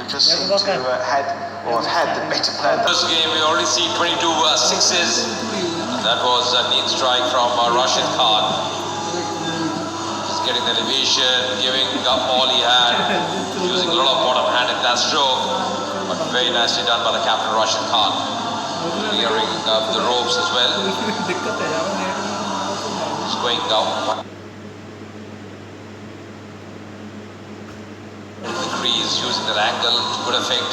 just seem to have had the better plan. First game, we already see 22 sixes. That was a neat strike from Rashid Khan. Just getting the elevation, giving up all he had, using a lot of bottom hand in that stroke, but very nicely done by the captain Rashid Khan. Clearing up the ropes as well. It's going down. The crease, using that angle to good effect.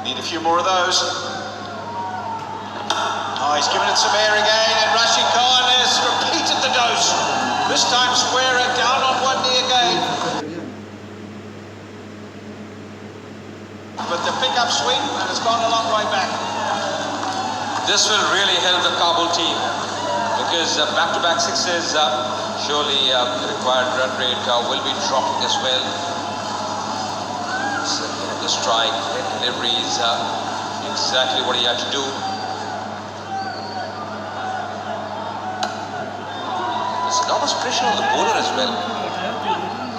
Need a few more of those. Oh, he's given it some air again, and Rashid Khan has repeated the dose. This time square it down on one knee again. But the pickup swing has gone a long way back. This will really help the Kabul team because back-to-back sixes, surely the required run rate will be dropping as well. So, the strike, the deliveries, exactly what he had to do. There's enormous pressure on the bowler as well.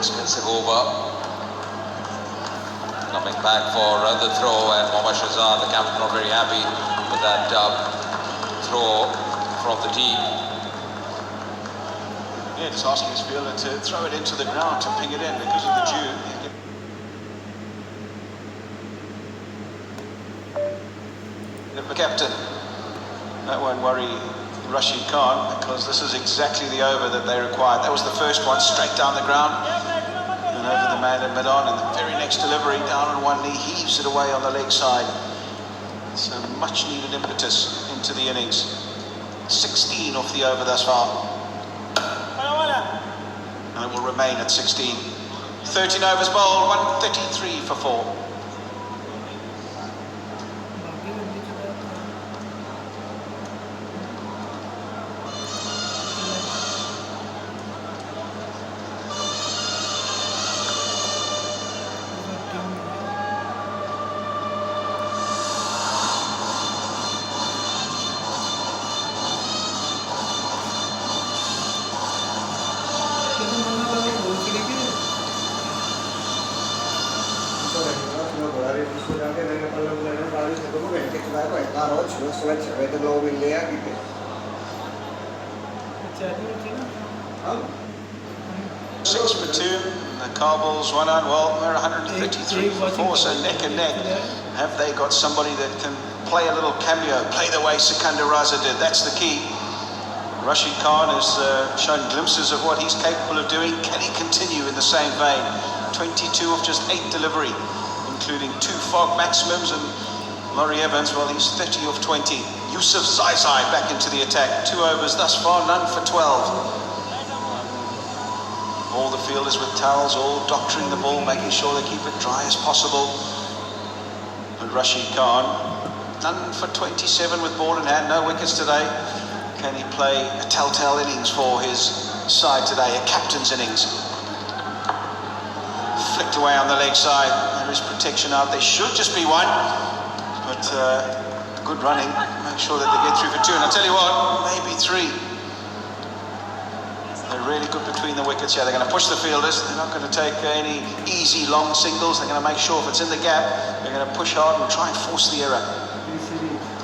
Expensive over. Coming back for the throw, and Mohammad Shahzad, the captain, not very happy with that throw from the team. Yeah, just asking his fielder to throw it into the ground to ping it in because of the dew. The captain, that won't worry Rashid Khan because this is exactly the over that they required. That was the first one, straight down the ground and over the man in mid-on, and the very next delivery down on one knee, heaves it away on the leg side. So much needed impetus into the innings. 16 off the over thus far. And it will remain at 16. 13 overs bowled, 133 for 4. Six for 2, and the Kabul's one on. Well, we're 133 for 4, so neck and neck. Have they got somebody that can play a little cameo, play the way Sikandar Raza did? That's the key. Rashid Khan has shown glimpses of what he's capable of doing. Can he continue in the same vein? 22 of just 8 delivery, including 2 fog maximums, and Laurie Evans, well, he's 30 of 20. Yusuf Zaizai back into the attack. 2 overs thus far, none for 12. All the fielders with towels, all doctoring the ball, making sure they keep it dry as possible. And Rashid Khan, none for 27 with ball in hand, no wickets today. Can he play a telltale innings for his side today, a captain's innings? Flicked away on the leg side. There is protection out. There should just be one, but good running. Make sure that they get through for 2. And I'll tell you what, maybe 3. They're really good between the wickets. Yeah, they're going to push the fielders. They're not going to take any easy long singles. They're going to make sure if it's in the gap, they're going to push hard and try and force the error.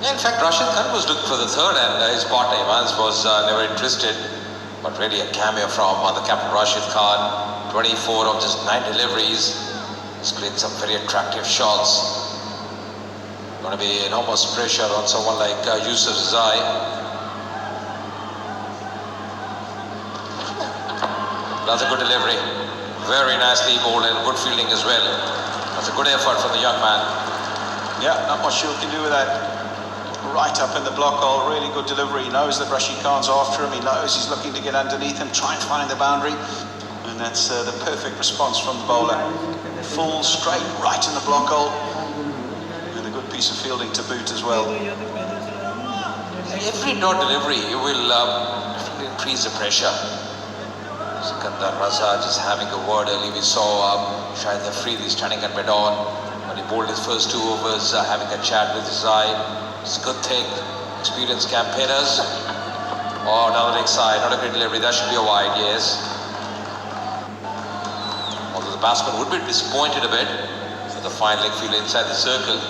Yeah, in fact, Rashid Khan was looking for the third, and his partner Evans was never interested. But really a cameo from the captain Rashid Khan. 24 of just 9 deliveries. He's played some very attractive shots. Going to be enormous pressure on someone like Yusuf Zai. That's a good delivery. Very nicely bowled and good fielding as well. That's a good effort from the young man. Yeah, not much you can do with that. Right up in the block hole, really good delivery. He knows that Rashid Khan's after him. He knows he's looking to get underneath him, try and find the boundary. And that's the perfect response from the bowler. Full, straight, right in the block hole. And a good piece of fielding to boot as well. Every dot delivery, you will increase the pressure. Sikandar Raza just having a word early. We saw Shahid Afridi standing at mid-on when he bowled his first 2 overs, having a chat with his eye. It's a good thing. Experienced campaigners. Oh, another leg side, not a great delivery. That should be a wide, yes. Although the batsman would be disappointed a bit with the fine leg fielder inside the circle.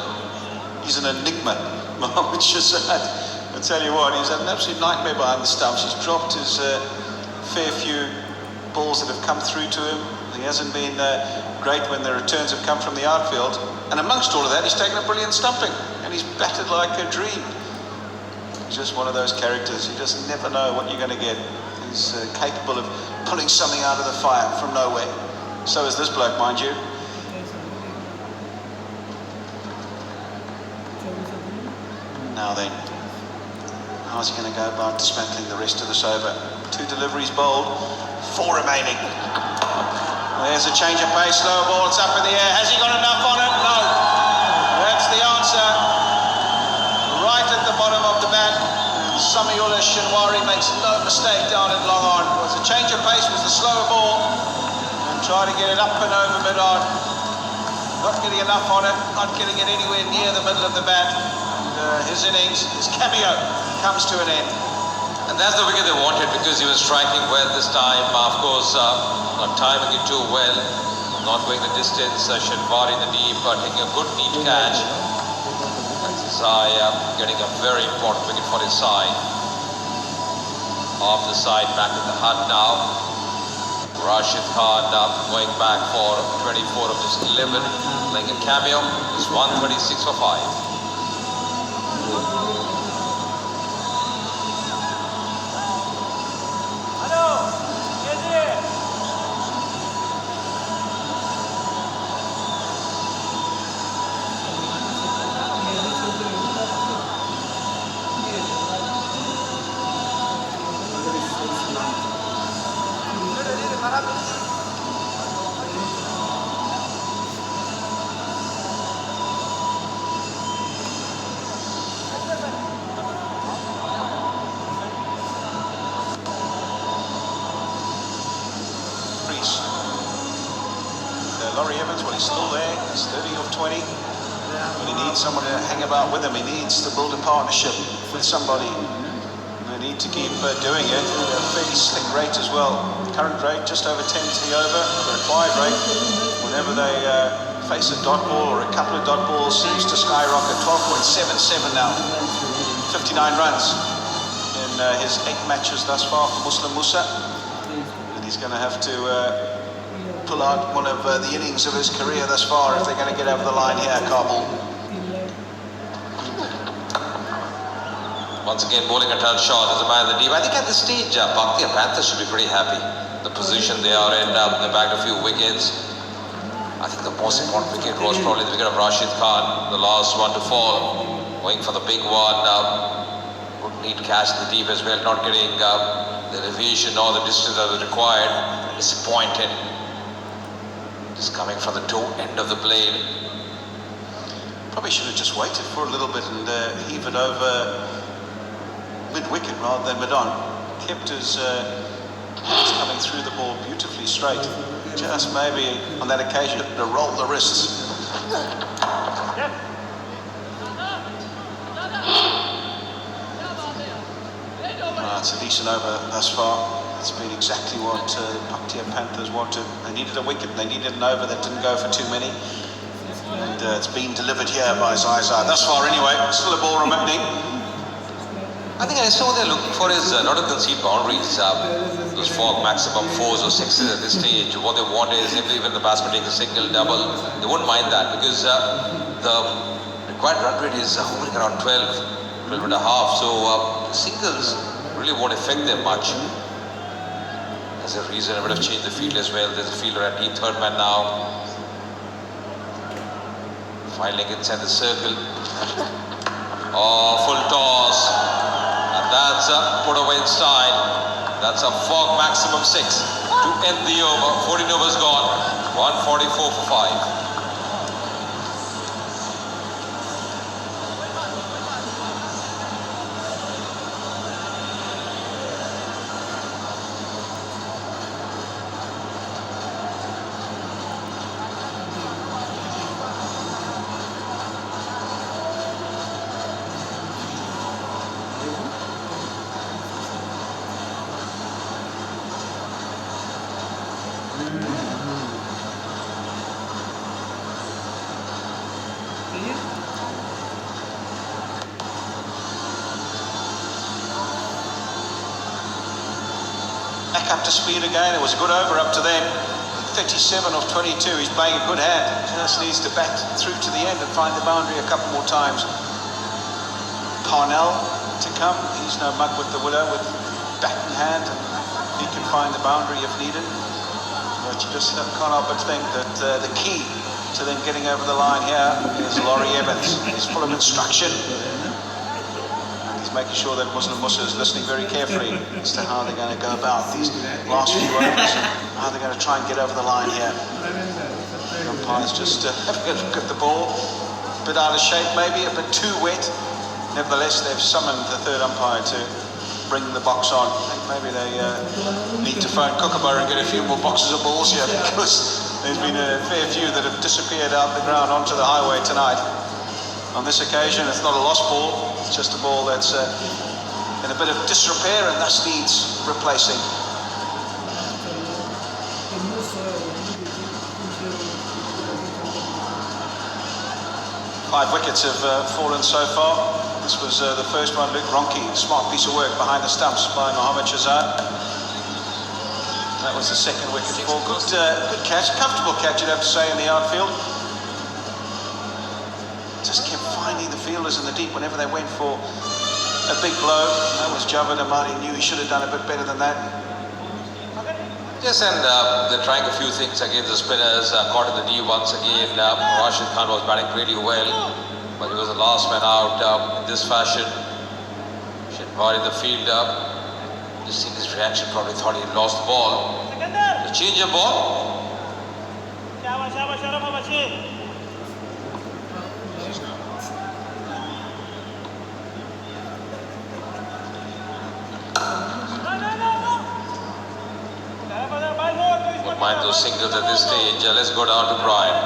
He's an enigma, Mohammad Shahzad. I tell you what, he's had an absolute nightmare behind the stumps. He's dropped his fair few balls that have come through to him. He hasn't been great when the returns have come from the outfield. And amongst all of that, he's taken a brilliant stumping. And he's batted like a dream. He's just one of those characters. You just never know what you're going to get. He's capable of pulling something out of the fire from nowhere. So is this bloke, mind you. Now then, how's he going to go about dismantling the rest of this over? 2 deliveries bowled, 4 remaining. There's a change of pace, slower ball, it's up in the air. Has he got enough on it? No. That's the answer. Right at the bottom of the bat, Samiullah Shinwari makes no mistake down at long on. It was a change of pace, was the slower ball. And try to get it up and over mid-on. Not getting enough on it, not getting it anywhere near the middle of the bat. His innings, his cameo, comes to an end. And that's the wicket they wanted because he was striking well this time. Of course, not timing it too well, not going the distance. Shinwari in the deep, taking a good neat catch. That's his eye, getting a very important wicket for his side. Off the side, back at the hut now. Rashid Khan going back for 24 of his 11, playing a cameo. It's 136 for 5. Laurie Evans, well, he's still there. He's 30 of 20. But he needs someone to hang about with him. He needs to build a partnership with somebody. They need to keep doing it. A fairly slick rate as well. Current rate just over 10 to the over. The required rate, whenever they face a dot ball or a couple of dot balls, seems to skyrocket. 12.77 now. 59 runs in his 8 matches thus far for Muslim Musa. And he's going to have to pull out one of the innings of his career thus far if they're going to get over the line here, Kabul. Once again, bowling a touch shot as a man in the deep. I think at this stage, Bhaktiya Panthers should be pretty happy. The position they are in, they bagged a few wickets. I think the most important wicket was probably the wicket of Rashid Khan, the last one to fall, going for the big one. Good neat catch in the deep as well, not getting the elevation or the distance that was required. Disappointed. Just coming from the toe end of the blade. Probably should have just waited for a little bit and heave it over mid-wicket rather than mid-on. Kept his hands coming through the ball beautifully straight. Just maybe on that occasion to roll the wrists. It's a decent over thus far. It's been exactly what Bhaktiya Panthers wanted. They needed a wicket, they needed an over that didn't go for too many. And it's been delivered here by Zaizai. Thus far anyway, still a ball remaining. I think I saw they're looking for is not to concede boundaries. Those 4 maximum 4s or 6s at this stage. What they want is if even the batsman takes a single, double, they wouldn't mind that because the required run rate is hovering around 12 and a half. So singles really won't affect them much. There's a reason I would have changed the field as well. There's a fielder at deep, third man now. Filing inside the circle. Oh, full toss. And that's put away inside. That's a Fogg maximum 6 to end the over. 14 overs gone. 144 for 5. back up to speed again. It was a good over up to then. 37 of 22, he's playing a good hand. Just needs to bat through to the end and find the boundary a couple more times. Parnell to come. He's no mug with the willow, with bat in hand, and he can find the boundary if needed. But you just can't help but think that the key to then getting over the line here is Laurie Evans. He's full of instruction. Making sure that Muslim Musa is listening very carefully as to how they're going to go about these last few overs, how they're going to try and get over the line here. The umpire's just having a look at the ball, a bit out of shape maybe, a bit too wet. Nevertheless, they've summoned the third umpire to bring the box on. I think maybe they need to phone Kookaburra and get a few more boxes of balls here, because there's been a fair few that have disappeared out the ground onto the highway tonight. On this occasion, it's not a lost ball, it's just a ball that's in a bit of disrepair and thus needs replacing. 5 wickets have fallen so far. This was the first one. Luke Ronke, smart piece of work behind the stumps by Mohammad Shahzad. That was the second wicket fall. Good catch, comfortable catch, you'd have to say, in the outfield. Just kept finding the fielders in the deep whenever they went for a big blow. That was Javed Ahmadi, knew he should have done a bit better than that. Yes, and they're trying a few things against the spinners. Caught in the D once again. Rashid Khan was batting really well, but he was the last man out in this fashion. Shinwari in the field just seen his reaction, probably thought he had lost the ball. The change of ball. Wouldn't mind those singles at this stage. Let's go down to Brian.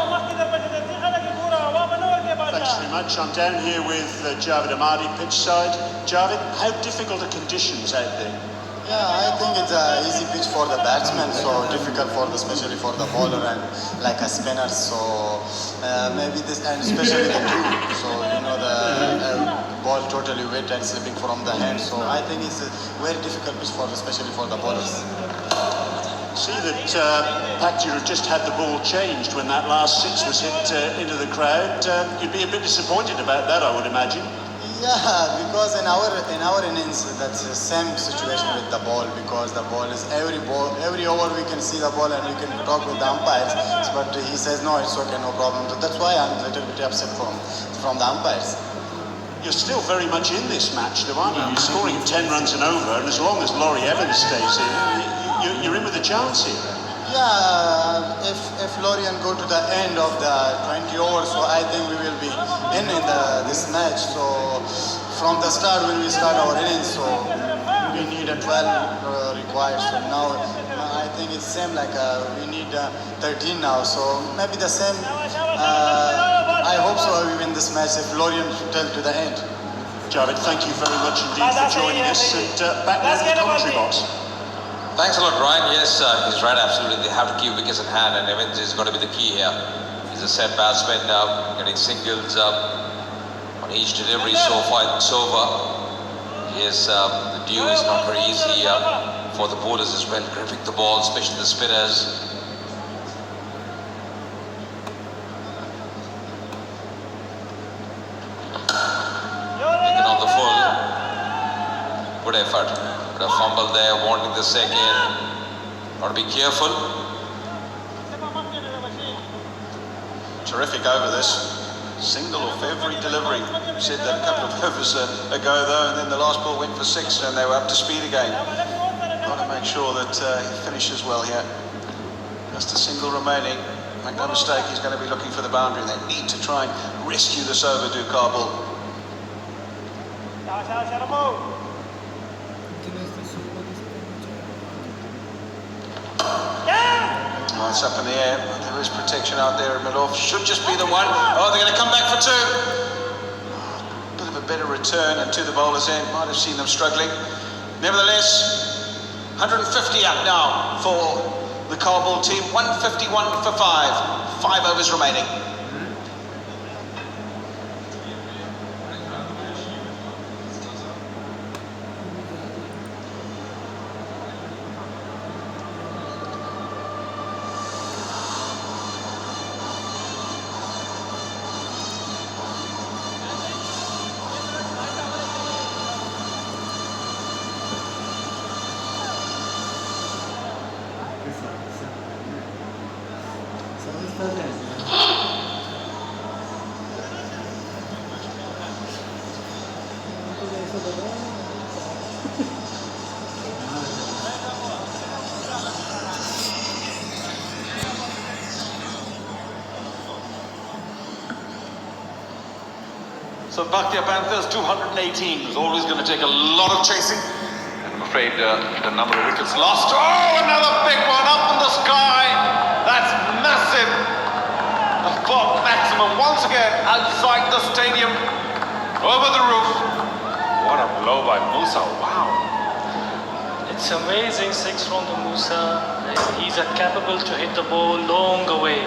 Thanks very much. I'm down here with Javed Ahmadi, pitch side. Javed, how difficult are conditions out there? Yeah, I think it's an easy pitch for the batsman, so difficult especially for the bowler and like a spinner. So maybe this, and especially the two. So you know the ball totally wet and slipping from the hand. So I think it's a very difficult pitch especially for the bowlers. See that Paktir had just had the ball changed when that last six was hit into the crowd. You'd be a bit disappointed about that, I would imagine. Yeah, because in our innings that's the same situation with the ball, because the ball is every over we can see the ball and we can talk with the umpires, but he says no, it's okay, no problem. So that's why I'm a little bit upset from the umpires. You're still very much in this match, though, aren't you? You're scoring 10 runs and over, and as long as Laurie Evans stays in, you're in with a chance here. Yeah, if Lorien go to the end of the 20 overs, so I think we will be in this match. So from the start, when we start our innings, so we need a 12 required. So now I think it's same like we need 13 now. So maybe the same. I hope so we win this match if Lorien tell to the end. Javed, thank you very much indeed for joining us, and back now to the commentary box. Thanks a lot, Ryan. Yes, he's right, absolutely. They have to keep wickets in hand, and Evans is going to be the key here. He's a set batsman now, getting singles on each delivery so far. It's over. Yes, the dew is not very easy for the bowlers as well, gripping the ball, especially the spinners. Taken on the full. Good effort. A fumble there, wanting the second. Got to be careful. Terrific over this. Single off every delivery. Said that a couple of overs ago though, and then the last ball went for 6 and they were up to speed again. Got to make sure that he finishes well here. Just a single remaining. Make no mistake, he's going to be looking for the boundary. They need to try and rescue this overdue Kabul. Oh, it's up in the air. There is protection out there in mid-off. Should just be the one. Oh, they're going to come back for 2. Bit of a better return and to the bowler's end. Might have seen them struggling. Nevertheless, 150 up now for the Kabul team. 151 for 5. 5 overs remaining. So Bhatia Panthers 218 is always going to take a lot of chasing. And I'm afraid the number of wickets lost. Oh, another big one up in the sky. That's massive. A clock maximum once again outside the stadium. Over the roof. What a blow by Musa. Wow. It's amazing six from the Musa. He's capable to hit the ball long away.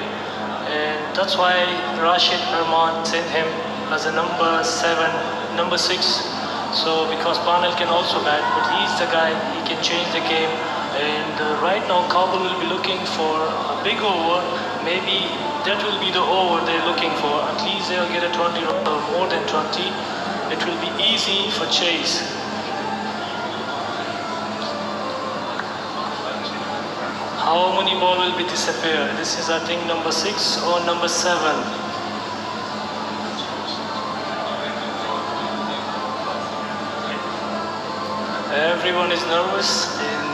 And that's why Rashid Rahman sent him as a number 6. So because Panel can also bat, but he's the guy, he can change the game. And right now Kabul will be looking for a big over. Maybe that will be the over they're looking for. At least they'll get a 20 or more than 20. It will be easy for chase. How many ball will be disappear? This is I think number 6 or number 7. Everyone is nervous and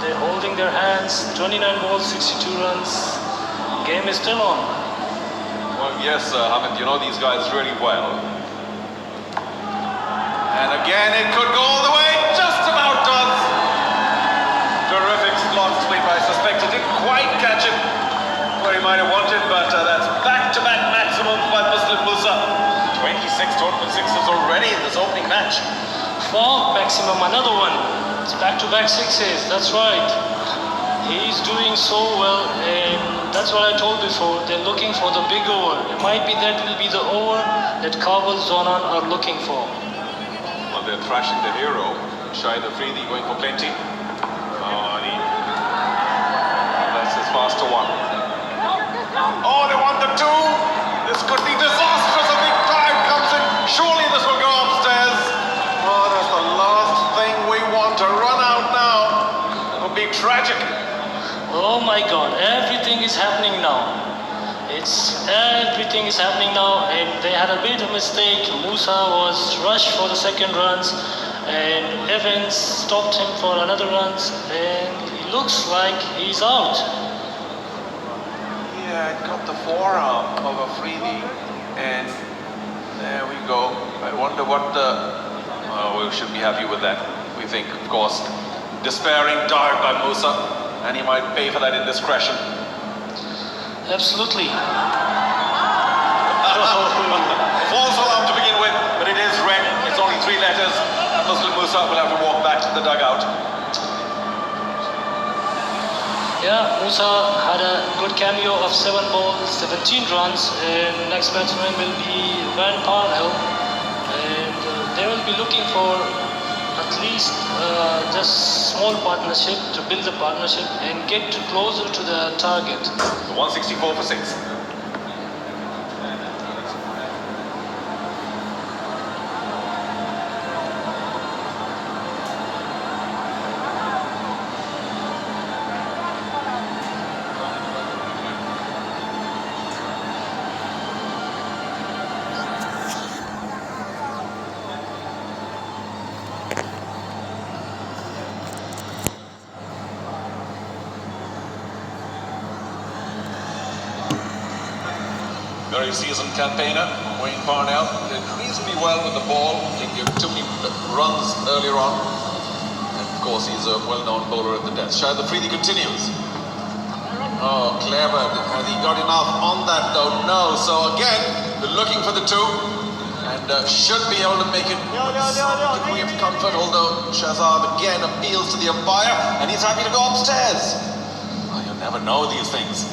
they're holding their hands. 29 balls, 62 runs. Game is still on. Well, yes, Hamid, you know these guys really well. And again, it could go all the way. Just about does. Terrific slot sweep. I suspect it didn't quite catch it where he might have wanted, but that's back-to-back maximum by Muslim Musa. 26 total sixes already in this opening match. Four maximum, another one. It's back-to-back sixes. That's right. He's doing so well, and that's what I told before. They're looking for the big over. It might be that will be the over that Kabul Zonan are looking for. Well, they're thrashing the hero. Shahid Afridi going for plenty. That's his faster one. Oh, they want the 2. This could be disastrous. A big dive comes in. Surely this will go upstairs. Oh, that's the last thing we want to run out now. It would be tragic. Oh my God, everything is happening now. Everything is happening now, and they had a bit of mistake. Musa was rushed for the second runs, and Evans stopped him for another runs, and it looks like he's out. Yeah, it got the forearm of Afridi, and there we go. I wonder what we should be happy with that. We think, of course, despairing dive by Musa, and he might pay for that indiscretion. Absolutely. False alarm to begin with, but it is red. It's only 3 letters. Muslim Musa will have to walk back to the dugout. Yeah, Musa had a good cameo of 7 balls, 17 runs, and next batsman will be Van Parnell, and they will be looking for at least just small partnership to build the partnership and get closer to the target. The 164 for 6. Very seasoned campaigner, Wayne Parnell, did reasonably well with the ball, didn't give too many runs earlier on. And of course, he's a well-known bowler at the death. Shahid Afridi continues. Oh, clever. Has he got enough on that though? No. So again, they're looking for the 2 and should be able to make it with some degree of comfort, although Shahzad again appeals to the umpire and he's happy to go upstairs. Oh, you never know these things.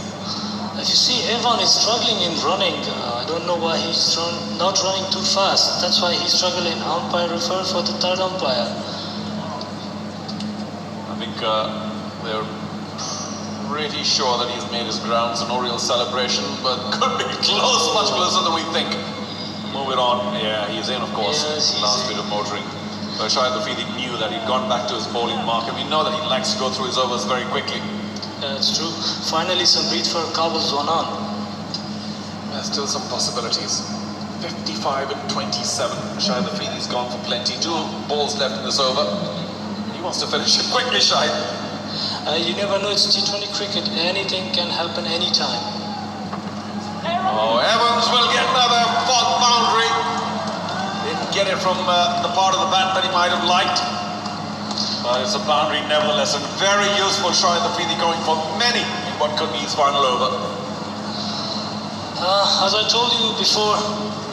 As you see, Evan is struggling in running. I don't know why he's not running too fast. That's why he's struggling. Umpire refer for the third umpire. I think they're pretty sure that he's made his grounds. No real celebration, but could be close, much closer than we think. Move it on. Yeah, he's in, of course. Yes, last bit of motoring. But Shahid Afridi knew that he'd gone back to his bowling mark, and we know that he likes to go through his overs very quickly. That's true. Finally, some breath for Kabul's one on. There's still some possibilities. 55 and 27. Shahid Afridi's gone for plenty. 2 balls left in this over. He wants to finish it quickly, Shahid. You never know, it's T20 cricket. Anything can happen anytime. Oh, Evans will get another 4th boundary. Didn't get it from the part of the bat that he might have liked. But it's a boundary nevertheless, and very useful. Shahid Afridi going for many in what could be his final over. As I told you before,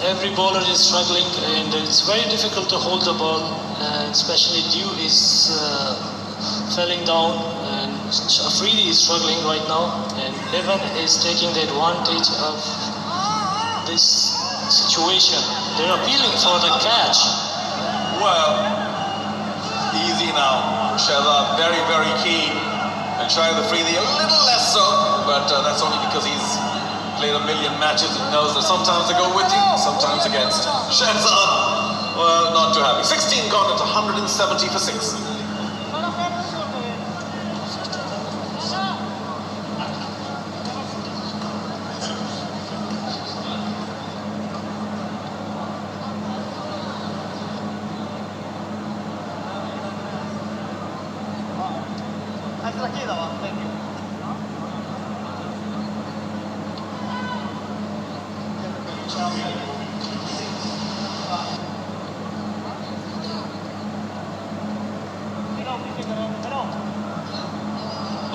every bowler is struggling and it's very difficult to hold the ball, and especially Dew is falling down and Afridi is struggling right now, and Evan is taking the advantage of this situation. They're appealing for the catch. Well, easy now. Shahid very, very keen, and Shahid Afridi a little less so, but that's only because he's played a million matches and knows that sometimes they go with you, sometimes against. Shahzad, well, not too happy. 16 gone at 170 for 6.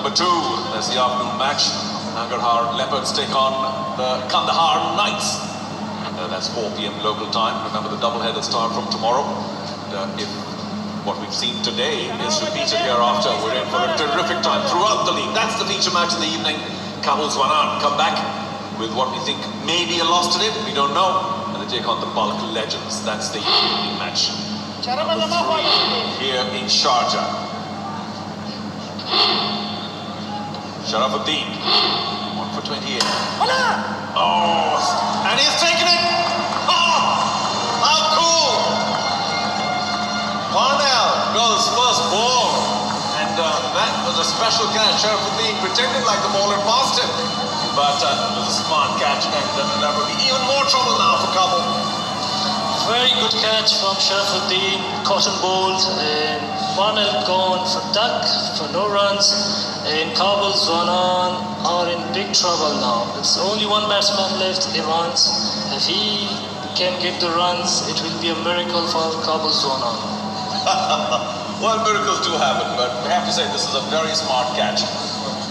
Number 2, that's the afternoon match. Nangarhar Leopards take on the Kandahar Knights. That's 4 p.m. local time. Remember, the doubleheader start from tomorrow. And, if what we've seen today is repeated hereafter, we're in for a terrific time throughout the league. That's the feature match in the evening. Kabul's Wanan come back with what we think may be a loss today. We don't know. And they take on the Bulk Legends. That's the evening match. Number 3 here in Sharjah. Sharafuddin, 1 for 28. Oh, and he's taken it! Oh, how cool! Parnell goes first ball, and that was a special catch. Sharafuddin pretended like the ball had passed him, but it was a smart catch, and that will be even more trouble now for Kabul. Very good catch from Sharafuddin, cotton bowled, and Parnell gone for duck for no runs, and Kabul's Wanan are in big trouble now. There's only one batsman left, Evans. If he can get the runs, it will be a miracle for Kabul's Wanan. Well, miracles do happen, but we have to say this is a very smart catch.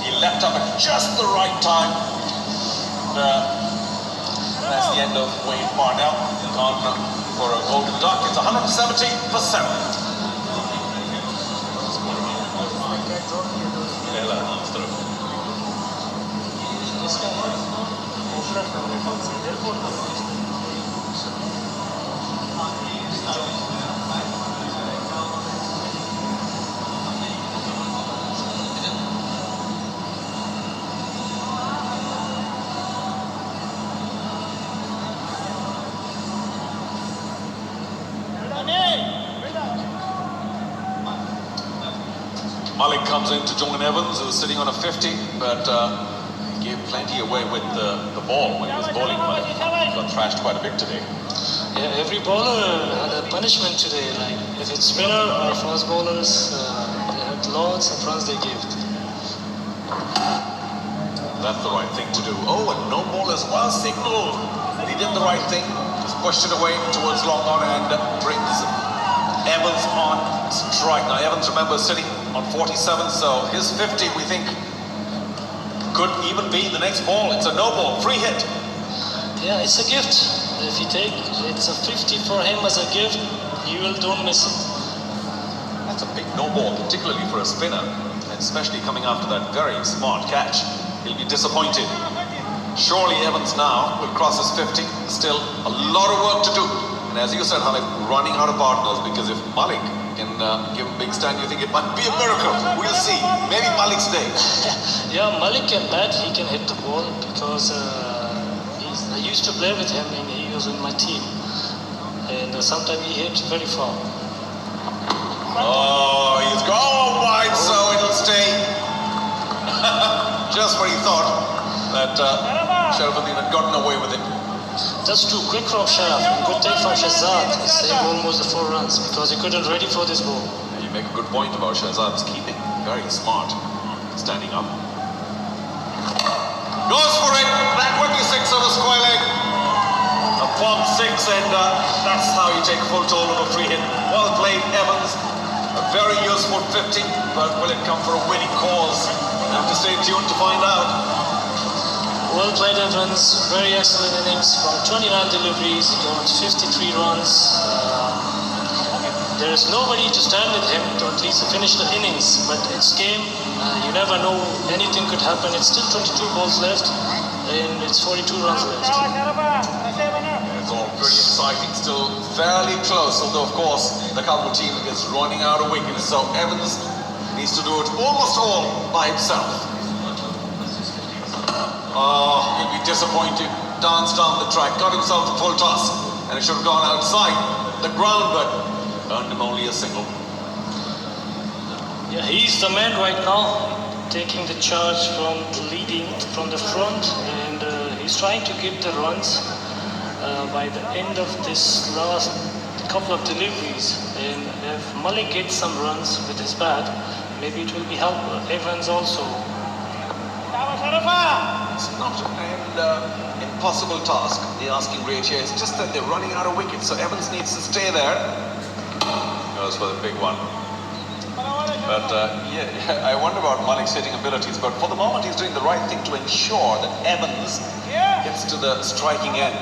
He leapt up at just the right time. That's the end of Wayne Parnell. Gone for a golden duck. It's 170 for 7. Malik comes in to join Evans, who's sitting on a 50, but he gave plenty away with the ball when he was bowling. Malik got thrashed quite a bit today. Yeah, every bowler had a punishment today. Like if it's spinner or fast bowlers, they had lots of runs they give. That's the right thing to do. Oh, and no ball as well signaled. And he did the right thing. Just pushed it away towards long on and brings Evans on strike. Now Evans, remember, sitting on 47, so his 50 we think could even be the next ball. It's a no ball, free hit. Yeah, it's a gift. If you take, it's a 50 for him as a gift. Don't miss it. That's a big no ball, particularly for a spinner, and especially coming after that very smart catch. He'll be disappointed. Surely Evans now will cross his 50. Still a lot of work to do. And as you said, Halif, running out of partners, because if Malik can give a big stand, you think it might be a miracle. We'll see. Maybe Malik's day. Yeah, Malik can bat. He can hit the ball because I used to play with him and he was in my team. And sometimes he hit very far. Oh, he's gone wide, so it'll stay. that's what he thought, that Sharaf had gotten away with it. That's too quick from Sharaf. Good take from Shahzad. He saved almost the 4 runs because he couldn't ready for this ball. You make a good point about Shahzad's keeping. Very smart. Standing up. Goes for it. That would be 6 on the square leg. A form 6, and that's how you take full toll of a free hit. Well played, Evans. A very useful 50, but will it come for a winning cause? We'll have to stay tuned to find out. Well played, Evans. Very excellent innings. From 29 deliveries, he got 53 runs. There is nobody to stand with him to at least finish the innings. But it's game. You never know. Anything could happen. It's still 22 balls left, and it's 42 runs left. It's all pretty exciting. Still fairly close. Although, of course, the Kabul team is running out of wickets. So Evans needs to do it almost all by himself. Oh, he'll be disappointed. Danced down the track, got himself a full toss, and it should have gone outside the ground, but earned him only a single. Yeah, he's the man right now, taking the charge from the leading from the front, and he's trying to get the runs by the end of this last couple of deliveries. And if Malik gets some runs with his bat, maybe it will be help Evans also. It's not an impossible task. The asking rate here is just that they're running out of wickets, so Evans needs to stay there. Goes for the big one. But yeah, I wonder about Malik's hitting abilities, but for the moment he's doing the right thing to ensure that Evans gets to the striking end.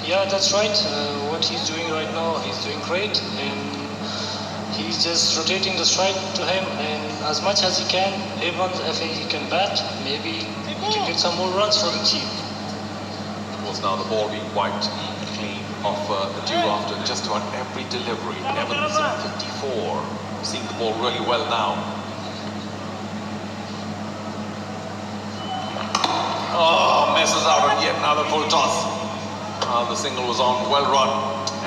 Yeah, that's right. What he's doing right now, he's doing great, and he's just rotating the strike to him, and as much as he can, Evans, if he can bat, maybe he can get some more runs for the team. Of course, now the ball being wiped clean off the dew after just about every delivery. Evans at 54, seeing the ball really well now. Oh, misses out on yet another full toss. The single was on, well run,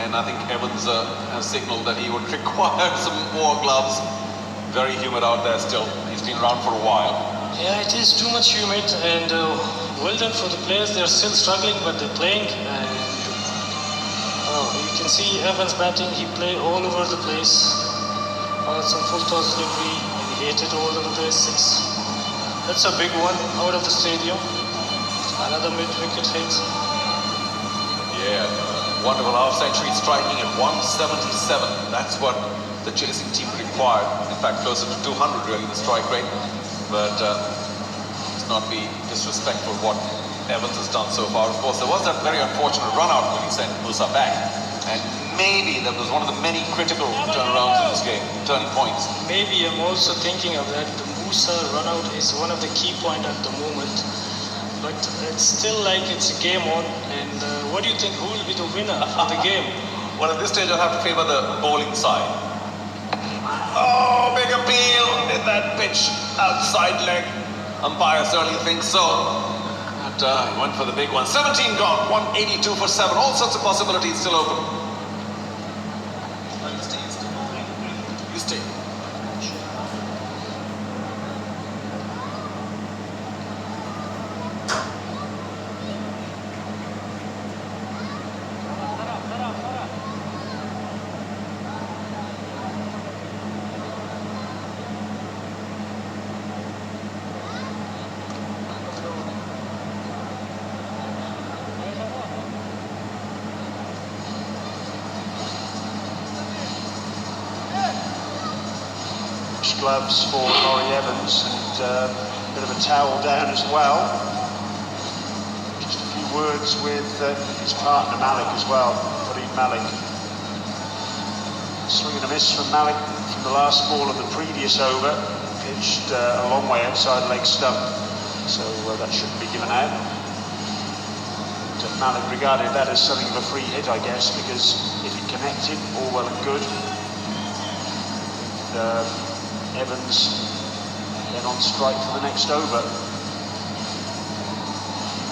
and I think Evans has signaled that he would require some more gloves. Very humid out there still. He's been around for a while. Yeah, it is too much humid, and well done for the players. They're still struggling, but they're playing. And you can see Evans batting. He played all over the place. Some full toss delivery, and he hit it all over the place. 6. That's a big one out of the stadium. Another mid-wicket hit. Yeah, wonderful half-century striking at 177. That's what the chasing team required. In fact, closer to 200 really, the strike rate. But let's not be disrespectful what Evans has done so far. Of course, there was that very unfortunate run-out when he sent Musa back. And maybe that was one of the many critical turnarounds in this game, turning points. Maybe I'm also thinking of that. The Musa run-out is one of the key points at the moment. But it's still like it's a game on. And what do you think? Who will be the winner of the game? Well, at this stage, I'll have to favor the bowling side. Oh, big appeal in that pitch, outside leg. Umpire certainly thinks so. But he went for the big one. 17 gone, 182 for 7. All sorts of possibilities still open. You stay. Gloves for Laurie Evans, and a bit of a towel down as well. Just a few words with his partner Malik as well, Fareed Malik. Swing and a miss from Malik from the last ball of the previous over, pitched a long way outside leg stump, so that shouldn't be given out. But Malik regarded that as something of a free hit, I guess, because if it connected, all well and good. Evans then on strike for the next over.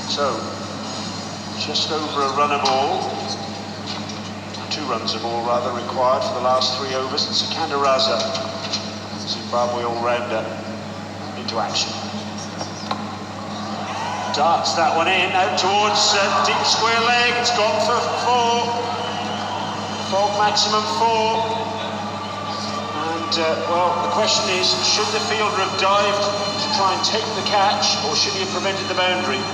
So, just over a run a ball, 2 runs a ball rather required for the last 3 overs, and Sikandar Raza, Zimbabwe all-rounder, into action. Darts that one in, out towards deep square leg. It's gone for 4. Fault maximum 4. And, well, the question is, should the fielder have dived to try and take the catch, or should he have prevented the boundary?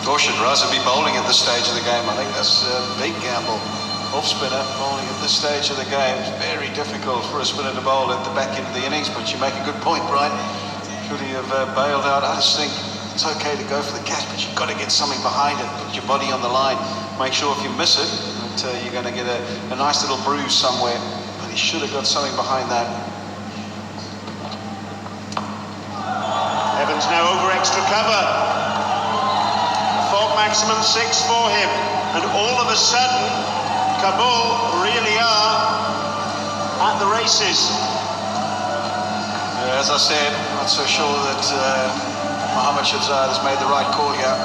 Or should Raza be bowling at this stage of the game? I think that's a big gamble. Off spinner bowling at this stage of the game. It's very difficult for a spinner to bowl at the back end of the innings, but you make a good point, Brian. Should he have bailed out? I just think it's okay to go for the catch, but you've got to get something behind it. Put your body on the line. Make sure if you miss it, that you're going to get a nice little bruise somewhere. But he should have got something behind that. Evans now over extra cover. Fault maximum 6 for him. And all of a sudden, Kabul really are at the races. As I said, not so sure that Mohammad Shahzad has made the right call here,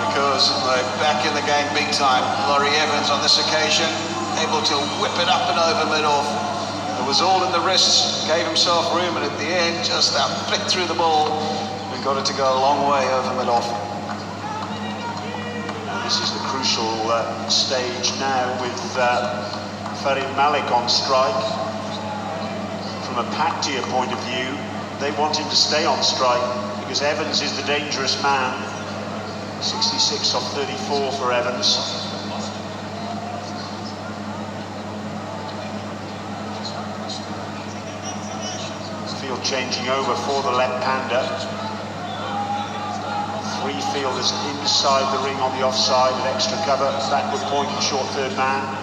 because they're back in the game big time. Laurie Evans on this occasion able to whip it up and over mid-off. It was all in the wrists, gave himself room, and at the end just flicked through the ball and got it to go a long way over mid-off. This is the crucial stage now with Farid Malik on strike. From a Paktia point of view, they want him to stay on strike because Evans is the dangerous man. 66 off 34 for Evans. Field changing over for the left-hander. 3 fielders inside the ring on the offside with extra cover, backward point and short third man.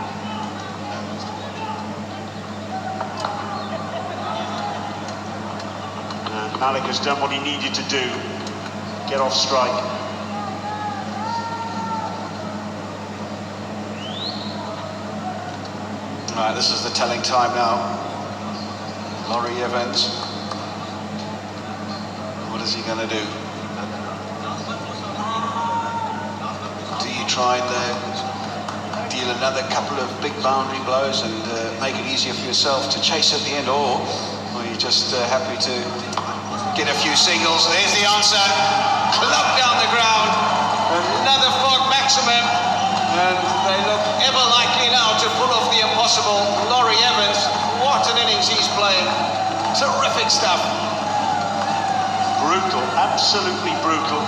And Malik has done what he needed to do, get off strike. Right, this is the telling time now. Laurie Evans. What is he going to do? Try and deal another couple of big boundary blows and make it easier for yourself to chase at the end, or are you just happy to get a few singles? There's the answer. Club down the ground. Another fault maximum. And they look ever likely now to pull off the impossible. Laurie Evans, what an innings he's playing. Terrific stuff. Brutal, absolutely brutal.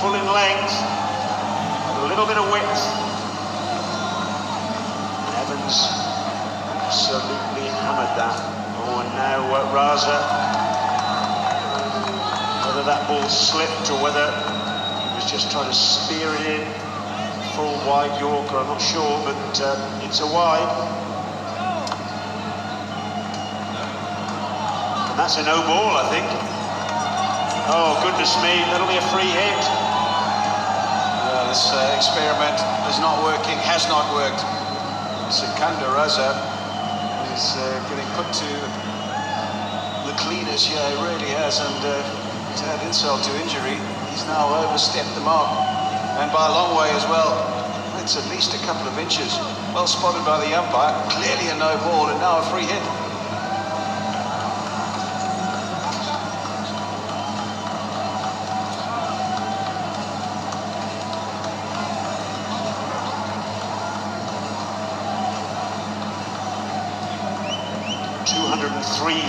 Full in length. A little bit of width. Evans absolutely hammered that. Oh, and now Raza, whether that ball slipped or whether he was just trying to spear it in, full wide Yorker, I'm not sure, but it's a wide. And that's a no ball, I think. Oh, goodness me, that'll be a free hit. This experiment is not working, has not worked. Sikandar Raza is getting put to the cleaners here, he really has, and to add insult to injury, he's now overstepped the mark, and by a long way as well. It's at least a couple of inches. Well spotted by the umpire, clearly a no ball, and now a free hit.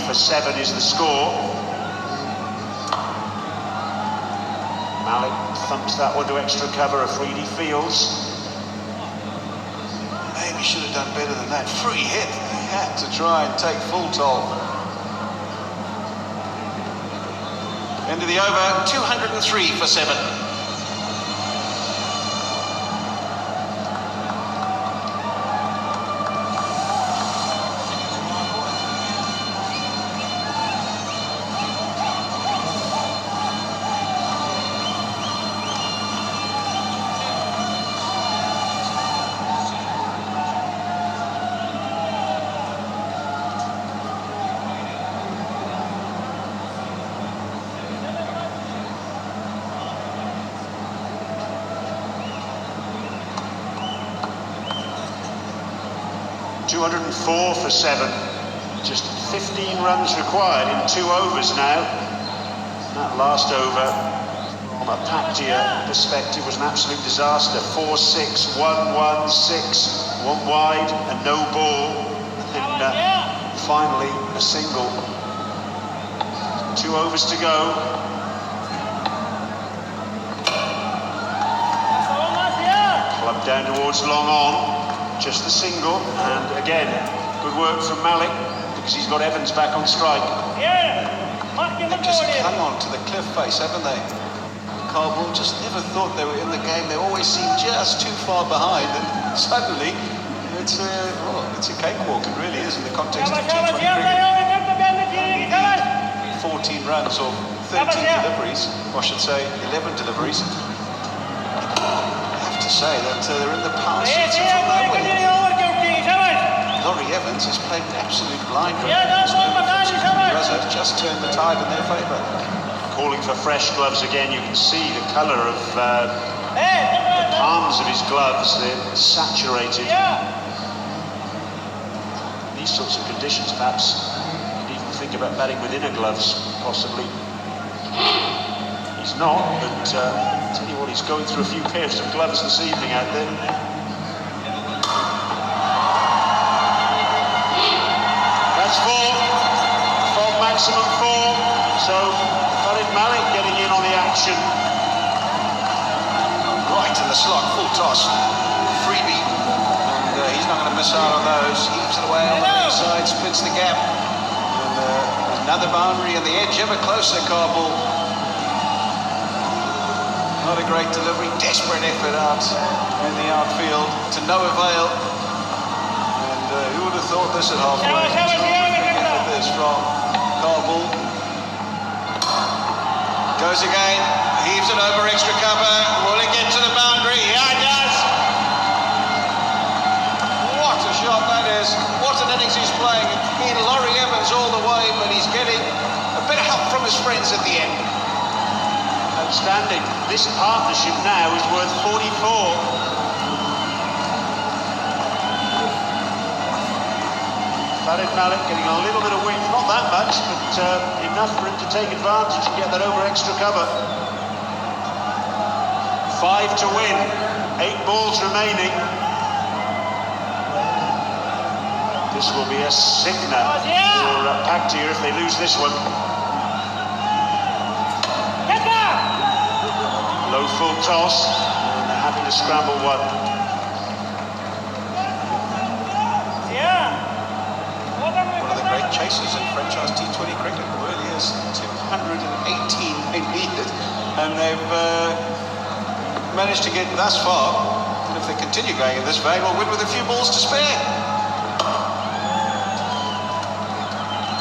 For 7 is the score. Malik thumps that one to extra cover. Afridi fields. Maybe should have done better than that. Free hit. He had to try and take full toll. End of the over. 203 for 7. 204 for 7. Just 15 runs required in 2 overs now. That last over, from a Paktia perspective, was an absolute disaster. 4-6, 1-1, 6, one wide, and no ball. And finally, a single. 2 overs to go. Club down towards long on, just the single, and again, good work from Malik, because he's got Evans back on strike. They've just come on to the cliff face, haven't they? KAB just never thought they were in the game. They always seemed just too far behind, and suddenly it's a cakewalk. It really is in the context of T20 cricket. 14 runs or 13 deliveries, or I should say 11 deliveries. I have to say that they're in the power seats from nowhere. Laurie Evans has played an absolute blinder. Raza just turned the tide in their favour. Calling for fresh gloves again. You can see the colour of the palms of his gloves. They're saturated. These sorts of conditions, perhaps you'd even think about batting with inner gloves, possibly. He's not, but I'll tell you what, he's going through a few pairs of gloves this evening out there. That's 4 from maximum 4. So Farid Malik getting in on the action. Right in the slot, full toss. Freebie. And he's not going to miss out on those. Heaves it away on the leg side, splits the gap. And another boundary and the edge ever closer, KAB. Not a great delivery, desperate effort out in the outfield to no avail. And who would have thought this at halfway? This from KAB. Goes again, heaves it over extra cover. Will it get to the boundary? Yeah, it does. What a shot that is. What an innings he's playing. Been Laurie Evans all the way, but he's getting a bit of help from his friends at the end. Outstanding. This partnership now is worth 44. Farid Malik getting a little bit of wind, not that much, but enough for him to take advantage and get that over extra cover. 5 to win, 8 balls remaining. This will be a sickener for Paktia if they lose this one. Low full toss, and they're having to scramble one. One of the great chasers in franchise T20 cricket. It really is. 218 they needed, and they've managed to get thus far. And if they continue going in this vein, will win with a few balls to spare.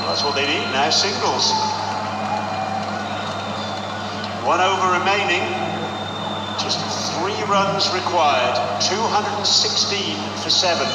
Well, that's what they need now, singles. 1 over remaining. Just 3 runs required. 216 for 7.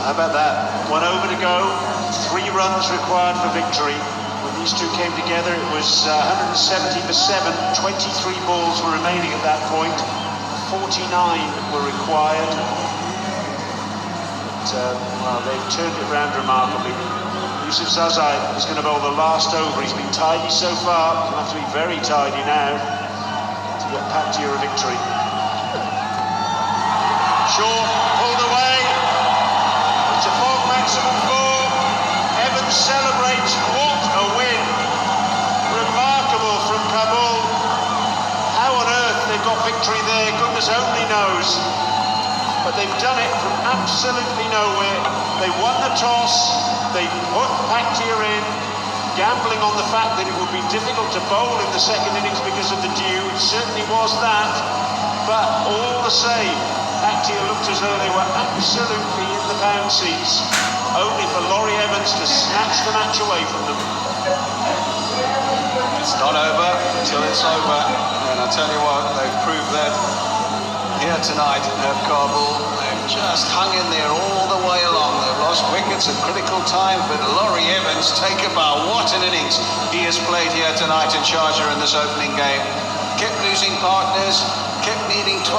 How about that? 1 over to go, 3 runs required for victory. When these two came together, it was 170 for 7. 23 balls were remaining at that point. 49 were required. But, well, they've turned it round remarkably. Yusuf Zazai is going to bowl the last over. He's been tidy so far. He'll have to be very tidy now to get Paktia a victory. Shaw pulled away. It's a full maximum 4. Evans celebrates. What a win. Remarkable from Kabul. How on earth they've got victory. victory there, goodness only knows. But they've done it from absolutely nowhere. They won the toss, they put Paktia in, gambling on the fact that it would be difficult to bowl in the second innings because of the dew. It certainly was that. But all the same, Paktia looked as though they were absolutely in the pound seats, only for Laurie Evans to snatch the match away from them. It's not over until it's over, and I tell you what, they've proved that here tonight at Kabul. They've just hung in there all the way along. They've lost wickets at critical time, but Laurie Evans, take a bow. What an innings he has played here tonight in Sharjah in this opening game. Kept losing partners, kept needing 12,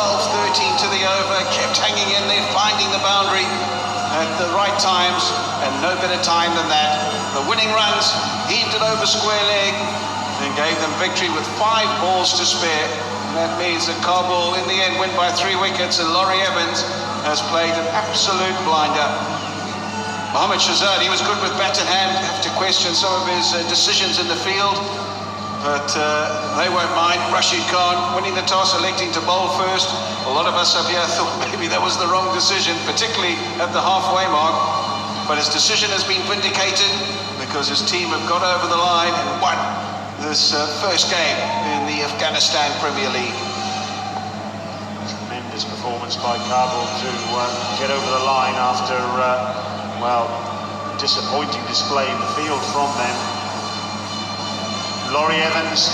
13 to the over, kept hanging in there, finding the boundary at the right times, and no better time than that. The winning runs, heaved it over square leg, and gave them victory with 5 balls to spare. And that means that Kabul in the end win by 3 wickets, and Laurie Evans has played an absolute blinder. Mohammad Shahzad, he was good with bat in hand. Have to question some of his decisions in the field, but they won't mind. Rashid Khan winning the toss, electing to bowl first. A lot of us up here thought maybe that was the wrong decision, particularly at the halfway mark. But his decision has been vindicated because his team have got over the line and won this first game in the Afghanistan Premier League. Tremendous performance by Kabul to get over the line after, well, disappointing display in the field from them. Laurie Evans,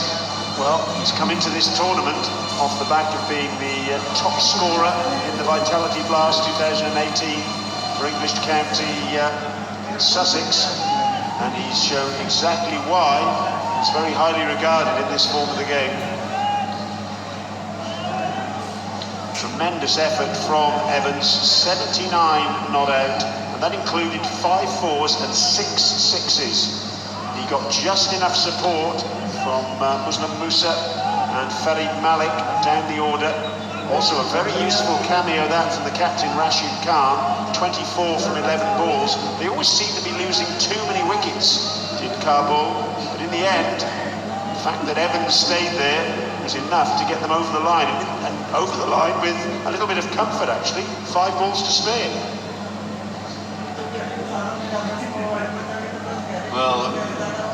well, he's come into this tournament off the back of being the top scorer in the Vitality Blast 2018 for English County Sussex, and he's shown exactly why he's very highly regarded in this form of the game. Tremendous effort from Evans, 79 not out, and that included 5 fours and 6 sixes. He got just enough support from Muslim Musa and Farid Malik down the order. Also a very useful cameo that from the captain Rashid Khan, 24 from 11 balls. They always seem to be losing too many wickets, did Kabul, but in the end, the fact that Evans stayed there was enough to get them over the line, and over the line with a little bit of comfort actually, 5 balls to spare. Well,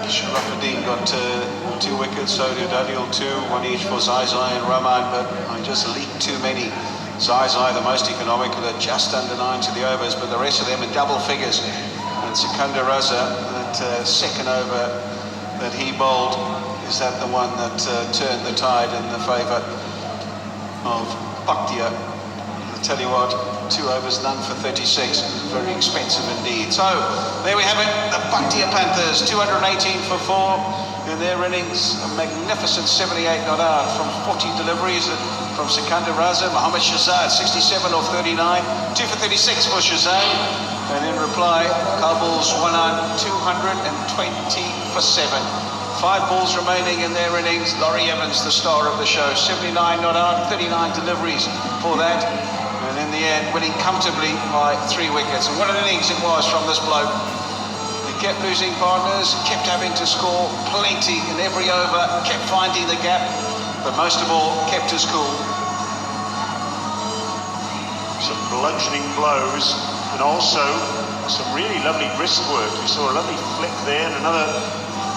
Sharafuddin got 2 wickets, so did Adil 2, 1 each for Zaizai and Rahman, but I just leaked too many. Zaizai, the most economical, at just under 9 to the overs, but the rest of them in double figures. And Sikandar Raza, that second over that he bowled, is that the one that turned the tide in the favour of Paktia? I'll tell you what, 2 overs, none for 36, very expensive indeed. So, there we have it, the Paktia Panthers, 218 for 4 in their innings, a magnificent 78 not out from 40 deliveries from Sikandar Raza. Mohammad Shahzad, 67 off 39, 2 for 36 for Shahzad, and in reply, Kabul's 1 on 220 for 7. 5 balls remaining in their innings. Laurie Evans, the star of the show, 79 not out, 39 deliveries for that. And in the end, winning comfortably by 3 wickets. And what an innings it was from this bloke. He kept losing partners, kept having to score plenty in every over, kept finding the gap, but most of all, kept his cool. Some bludgeoning blows, and also some really lovely wrist work. You saw a lovely flick there, and another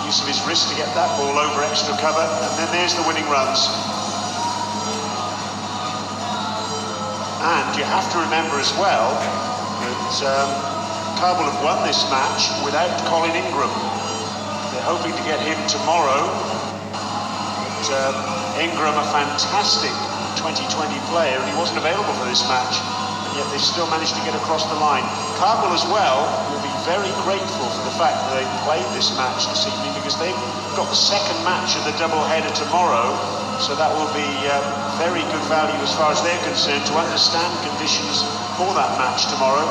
use of his wrist to get that ball over extra cover, and then there's the winning runs. And you have to remember as well that Kabul have won this match without Colin Ingram. They're hoping to get him tomorrow. But, Ingram, a fantastic 2020 player, and he wasn't available for this match, and yet they still managed to get across the line. Kabul as well will be very grateful for the fact that they played this match this evening, because they've got the second match of the double-header tomorrow. So that will be very good value as far as they're concerned, to understand conditions for that match tomorrow.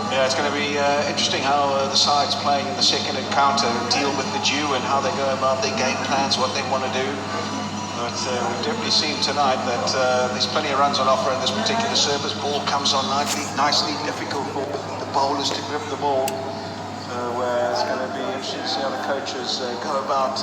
Yeah, it's going to be interesting how the sides playing in the second encounter deal with the dew and how they go about their game plans, what they want to do. But we've definitely seen tonight that there's plenty of runs on offer in this particular service. Ball comes on nicely, difficult for the bowlers to grip the ball. So it's going to be interesting to see how the coaches go about